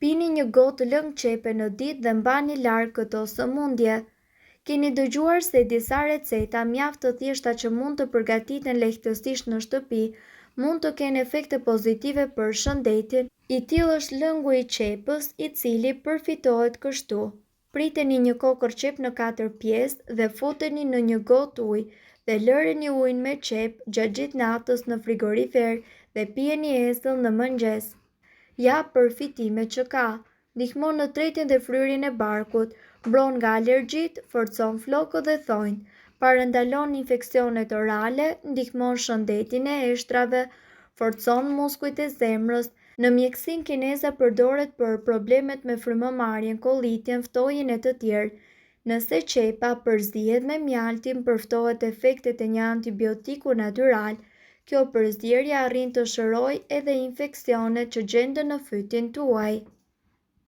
Pini një gotë lëng qepe në ditë dhe mbani larg këto sëmundje. Keni dëgjuar se disa receta mjaft të thjeshta që mund të përgatiten lehtësisht në shtëpi mund të kenë efekte pozitive për shëndetin. I tillë është lëngu i qepës, i cili përfitohet kështu. Priteni një kokër qep në 4 pjesë dhe futeni në një gotë ujë dhe lëreni ujin me qep gjatë gjithë natës në frigorifer dhe pijeni esëll në mëngjes. Ja përfitimet që ka. Ndihmon në tretjen dhe fryrjen e barkut, mbron nga alergjitë, forcon flokët dhe thonjtë, parandalon infeksionet orale, ndihmon shëndetin e eshtrave, forcon muskujt e zemrës. Në mjekësinë kineze përdoret për problemet me frymëmarrjen, kollitjen, ftohjen e të tjerë. Nëse qepa përzihet me mjaltin, përftohet efektet e një antibiotiku natyral. Kjo përzierje arrin të shërojë edhe infeksionet që gjenden në fytyn tuaj.